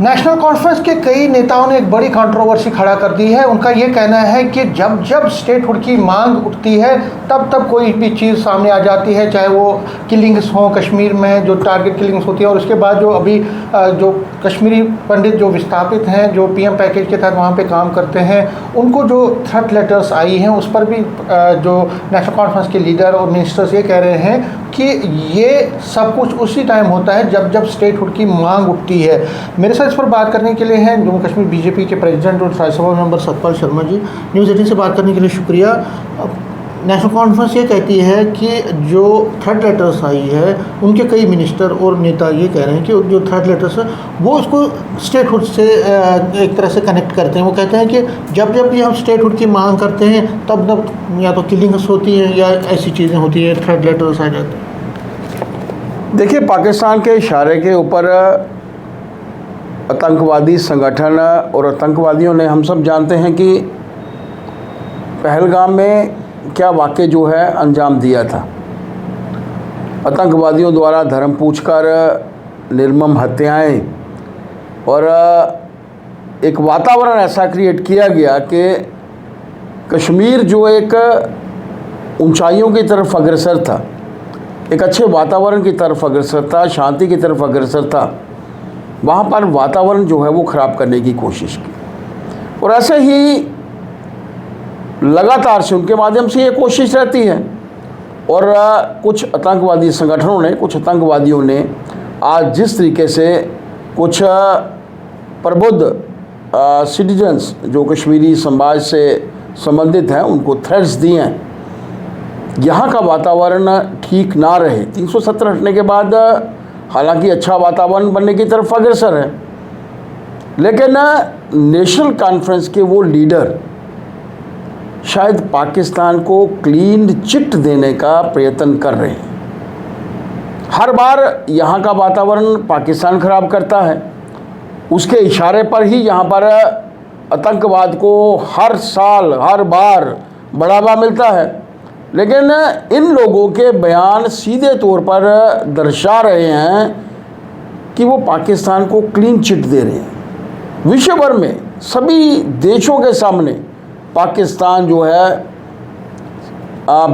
National conference के कई नेताओं ने एक बड़ी कंट्रोवर्सी खड़ा कर दी है। उनका ये कहना है कि जब जब स्टेटहुड की मांग उठती है तब तब कोई भी चीज़ सामने आ जाती है, चाहे वो किलिंग्स हों कश्मीर में जो टारगेट किलिंग्स होती है, और उसके बाद जो अभी जो कश्मीरी पंडित जो विस्थापित हैं जो पीएम पैकेज के तहत वहाँ पे काम करते हैं, उनको जो थ्रेट लेटर्स आई हैं उस पर भी जो नेशनल कॉन्फ्रेंस के लीडर और मिनिस्टर्स ये कह रहे हैं कि ये सब कुछ उसी टाइम होता है जब जब स्टेटहुड की मांग उठती है। मेरे साथ इस पर बात करने के लिए हैं जम्मू कश्मीर बीजेपी के प्रेसिडेंट और राज्यसभा मेंबर सतपाल शर्मा जी। न्यूज़ 18 से बात करने के लिए शुक्रिया। नेशनल कॉन्फ्रेंस ये कहती है कि जो थ्रेट लेटर्स आई है उनके कई मिनिस्टर और नेता ये कह रहे हैं कि जो थ्रेट लेटर्स है वो उसको स्टेटहुड से एक तरह से कनेक्ट करते हैं। वो कहते हैं कि जब जब भी हम स्टेटहुड की मांग करते हैं तब तब या तो किलिंग्स होती हैं या ऐसी चीज़ें होती हैं, थ्रेट लेटर्स आ जाते हैं। देखिए, पाकिस्तान के इशारे के ऊपर आतंकवादी संगठन और आतंकवादियों ने, हम सब जानते हैं कि पहलगाम में क्या वाक़या जो है अंजाम दिया था। आतंकवादियों द्वारा धर्म पूछकर निर्मम हत्याएं और एक वातावरण ऐसा क्रिएट किया गया कि कश्मीर जो एक ऊंचाइयों की तरफ अग्रसर था, एक अच्छे वातावरण की तरफ अग्रसर था, शांति की तरफ अग्रसर था, वहाँ पर वातावरण जो है वो ख़राब करने की कोशिश की। और ऐसे ही लगातार से उनके माध्यम से ये कोशिश रहती है। और कुछ आतंकवादी संगठनों ने, कुछ आतंकवादियों ने आज जिस तरीके से कुछ प्रबुद्ध सिटीजन्स जो कश्मीरी समाज से संबंधित हैं उनको थ्रेट्स दिए हैं, यहाँ का वातावरण ठीक ना रहे। 370 हटने के बाद हालांकि अच्छा वातावरण बनने की तरफ अग्रसर है, लेकिन नेशनल कॉन्फ्रेंस के वो लीडर शायद पाकिस्तान को क्लीन चिट देने का प्रयत्न कर रहे हैं। हर बार यहाँ का वातावरण पाकिस्तान खराब करता है, उसके इशारे पर ही यहाँ पर आतंकवाद को हर साल हर बार बढ़ावा मिलता है। लेकिन इन लोगों के बयान सीधे तौर पर दर्शा रहे हैं कि वो पाकिस्तान को क्लीन चिट दे रहे हैं। विश्व भर में सभी देशों के सामने पाकिस्तान जो है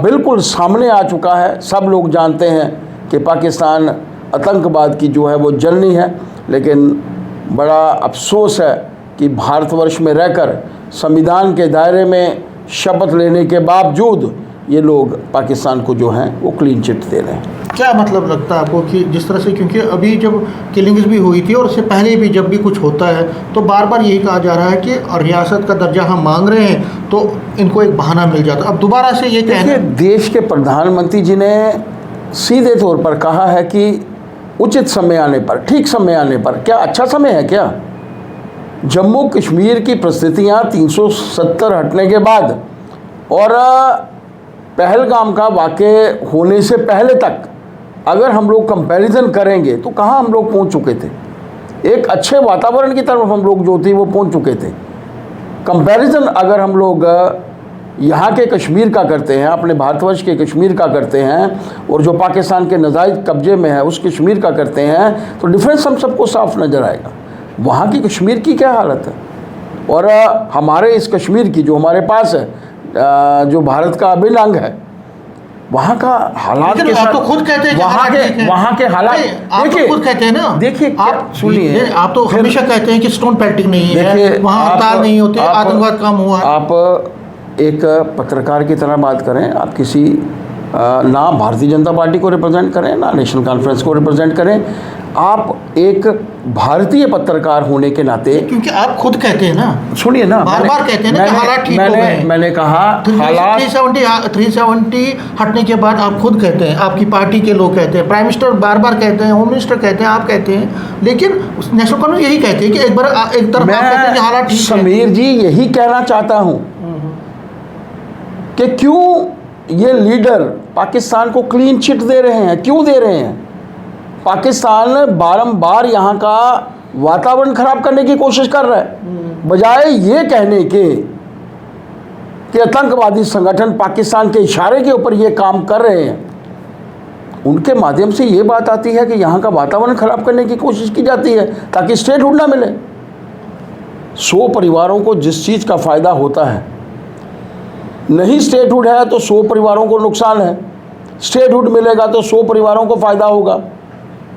बिल्कुल सामने आ चुका है। सब लोग जानते हैं कि पाकिस्तान आतंकवाद की जो है वो जननी है। लेकिन बड़ा अफसोस है कि भारतवर्ष में रहकर संविधान के दायरे में शपथ लेने के बावजूद ये लोग पाकिस्तान को जो है वो क्लीन चिट दे रहे हैं। क्या मतलब लगता है आपको कि जिस तरह से, क्योंकि अभी जब किलिंग्स भी हुई थी और उससे पहले भी जब भी कुछ होता है तो बार बार यही कहा जा रहा है कि रियासत का दर्जा हम मांग रहे हैं तो इनको एक बहाना मिल जाता है। अब दोबारा से ये कहना, देश के प्रधानमंत्री जी ने सीधे तौर पर कहा है कि उचित समय आने पर, ठीक समय आने पर, क्या अच्छा समय है क्या? जम्मू कश्मीर की परिस्थितियाँ 370 हटने के बाद और पहलगाम का वाक़या होने से पहले तक अगर हम लोग कंपैरिजन करेंगे तो कहाँ हम लोग पहुँच चुके थे? एक अच्छे वातावरण की तरफ हम लोग जो थे वो पहुँच चुके थे। कंपैरिजन अगर हम लोग यहाँ के कश्मीर का करते हैं, अपने भारतवर्ष के कश्मीर का करते हैं और जो पाकिस्तान के नाजायज़ कब्जे में है उस कश्मीर का करते हैं तो डिफरेंस हम सबको साफ नज़र आएगा। वहाँ की कश्मीर की क्या हालत है और हमारे इस कश्मीर की जो हमारे पास है, जो भारत का अभिन्न अंग है, वहाँ का हालात के साथ, आप तो खुद कहते हैं वहाँ के हालात, आप तो खुद कहते हैं ना, देखिए आप सुनिए, आप तो हमेशा कहते हैं कि स्टोन पेल्टिंग नहीं है, वहाँ हड़ताल नहीं होती, आतंकवाद कम हुआ। आप एक पत्रकार की तरह बात करें, आप किसी ना भारतीय जनता पार्टी को रिप्रेजेंट करें ना नेशनल कॉन्फ्रेंस को रिप्रेजेंट करें, आप एक भारतीय पत्रकार होने के नाते, क्योंकि आप खुद कहते हैं ना, सुनिए ना, बार बार कहते हैं ना कि हालात ठीक हो गए। मैंने कहा हालात 370 हटने के बाद आप खुद कहते हैं, आपकी पार्टी के लोग कहते हैं, प्राइम मिनिस्टर बार बार कहते हैं, होम मिनिस्टर कहते हैं, आप कहते हैं, लेकिन नेशनल कॉन्फ्रेंस यही कहते हैं कि एक बार एक तरफ आप कहते हैं कि हालात ठीक है। समीर जी, यही कहना चाहता हूँ कि क्यों ये लीडर पाकिस्तान को क्लीन चिट दे रहे हैं, क्यों दे रहे हैं? पाकिस्तान बारंबार यहाँ का वातावरण खराब करने की कोशिश कर रहा है, बजाय ये कहने के कि आतंकवादी संगठन पाकिस्तान के इशारे के ऊपर ये काम कर रहे हैं। उनके माध्यम से ये बात आती है कि यहाँ का वातावरण खराब करने की कोशिश की जाती है ताकि स्टेटहुड ना मिले। 100 परिवारों को जिस चीज़ का फ़ायदा होता है, नहीं स्टेटहुड है तो 100 परिवारों को नुकसान है, स्टेटहुड मिलेगा तो 100 परिवारों को फ़ायदा होगा।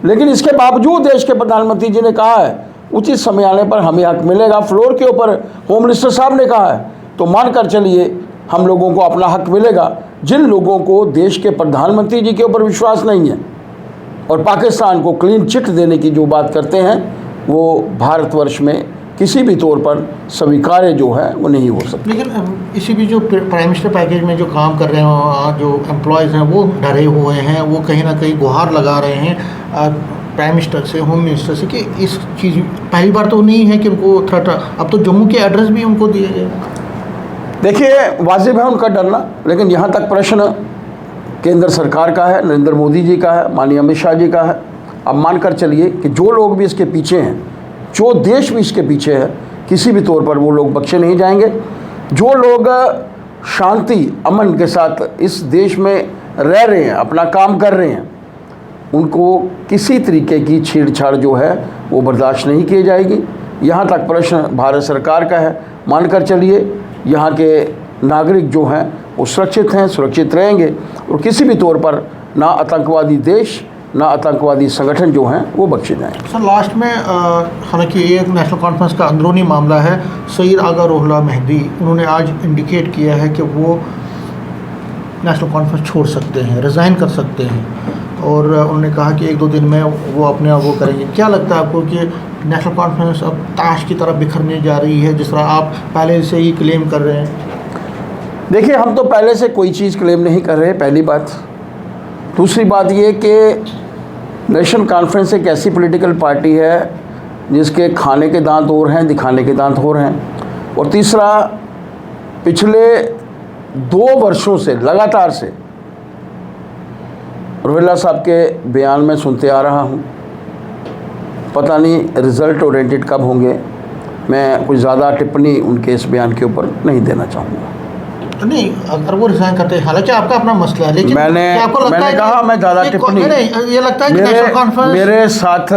लेकिन इसके बावजूद देश के प्रधानमंत्री जी ने कहा है उचित समय आने पर हमें हक मिलेगा। फ्लोर के ऊपर होम मिनिस्टर साहब ने कहा है, तो मानकर चलिए हम लोगों को अपना हक मिलेगा। जिन लोगों को देश के प्रधानमंत्री जी के ऊपर विश्वास नहीं है और पाकिस्तान को क्लीन चिट देने की जो बात करते हैं, वो भारतवर्ष में किसी भी तौर पर स्वीकार्य जो है वो नहीं हो सकता। लेकिन इसी भी जो प्राइम मिनिस्टर पैकेज में जो काम कर रहे हैं, जो एम्प्लॉयज़ हैं वो डरे हुए हैं, वो कहीं ना कहीं गुहार लगा रहे हैं प्राइम मिनिस्टर से, होम मिनिस्टर से कि इस चीज़ पहली बार तो नहीं है कि उनको थ्रेट, अब तो जम्मू के एड्रेस भी उनको दिए गए। देखिए, वाजिब है उनका डरना, लेकिन यहाँ तक प्रश्न केंद्र सरकार का है, नरेंद्र मोदी जी का है, माननीय अमित शाह जी का है। अब मानकर चलिए कि जो लोग भी इसके पीछे हैं, जो देश भी इसके पीछे है, किसी भी तौर पर वो लोग बख्शे नहीं जाएंगे। जो लोग शांति अमन के साथ इस देश में रह रहे हैं, अपना काम कर रहे हैं, उनको किसी तरीके की छेड़छाड़ जो है वो बर्दाश्त नहीं की जाएगी। यहाँ तक प्रश्न भारत सरकार का है। मानकर चलिए यहाँ के नागरिक जो हैं वो सुरक्षित हैं, सुरक्षित रहेंगे और किसी भी तौर पर ना आतंकवादी देश ना आतंकवादी संगठन जो हैं वो बख्शे जाएंगे। सर, लास्ट में हालांकि ये नेशनल कॉन्फ्रेंस का अंदरूनी मामला है। सईद आगा रोहिल्ला मेहदी उन्होंने आज इंडिकेट किया है कि वो नेशनल कॉन्फ्रेंस छोड़ सकते हैं, रिज़ाइन कर सकते हैं, और उन्होंने कहा कि 1-2 दिन में वो अपने आप वो करेंगे। क्या लगता है आपको कि नेशनल कॉन्फ्रेंस अब ताश की तरफ बिखरने जा रही है, जिस तरह आप पहले से ही क्लेम कर रहे हैं? देखिए, हम तो पहले से कोई चीज़ क्लेम नहीं कर रहे, पहली बात। दूसरी बात ये कि नेशनल कॉन्फ्रेंस एक ऐसी पॉलिटिकल पार्टी है जिसके खाने के दांत और हैं, दिखाने के दांत और हैं। और तीसरा, पिछले 2 वर्षों से लगातार से रोहिल्ला साहब के बयान में सुनते आ रहा हूँ। पता नहीं रिज़ल्ट ओरिएंटेड कब होंगे। मैं कुछ ज़्यादा टिप्पणी उनके इस बयान के ऊपर नहीं देना चाहूँगा। नहीं, अगर वो रिजाइन करते हैं, हालांकि आपका अपना मसला है, लेकिन मैंने कहा मैं ज़्यादा टिप्पणी ये लगता है कि नेशनल कॉन्फ्रेंस मेरे साथ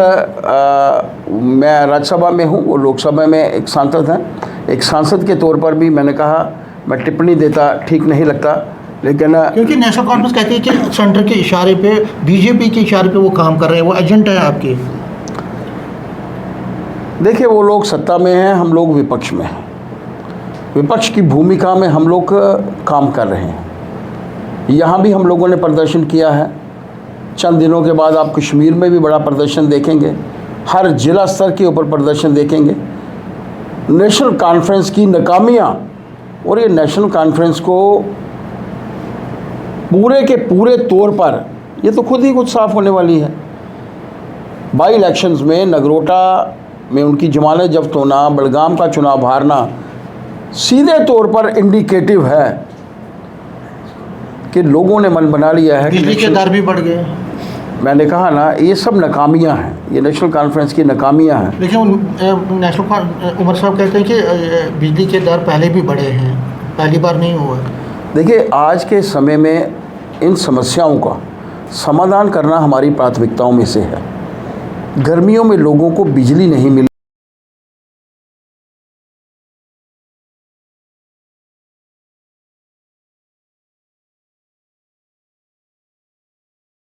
मैं राज्यसभा में हूँ, वो लोकसभा में एक सांसद हैं। एक सांसद के तौर पर भी मैंने कहा मैं टिप्पणी देता ठीक नहीं लगता, लेकिन क्योंकि नेशनल कॉन्फ्रेंस कहती है कि सेंटर के इशारे पे, बीजेपी के इशारे पे वो काम कर रहे हैं, वो एजेंट है आपके। देखिए, वो लोग सत्ता में हैं, हम लोग विपक्ष में हैं। विपक्ष की भूमिका में हम लोग काम कर रहे हैं। यहाँ भी हम लोगों ने प्रदर्शन किया है। चंद दिनों के बाद आप कश्मीर में भी बड़ा प्रदर्शन देखेंगे, हर जिला स्तर के ऊपर प्रदर्शन देखेंगे। नेशनल कॉन्फ्रेंस की नाकामियाँ और ये नेशनल कॉन्फ्रेंस को पूरे के पूरे तौर पर ये तो खुद ही कुछ साफ होने वाली है। बाई इलेक्शंस में नगरोटा में उनकी जमानत जब्त होना, बड़गाम का चुनाव हारना सीधे तौर पर इंडिकेटिव है कि लोगों ने मन बना लिया है। बिजली के दर भी बढ़ गए। मैंने कहा ना, ये सब नाकामियाँ हैं, ये नेशनल कॉन्फ्रेंस की नाकामियाँ हैं। लेकिन नेशनल उमर साहब कहते हैं कि बिजली के दर पहले भी बढ़े हैं, पहली बार नहीं हुआ। देखिए, आज के समय में इन समस्याओं का समाधान करना हमारी प्राथमिकताओं में से है। गर्मियों में लोगों को बिजली नहीं मिली।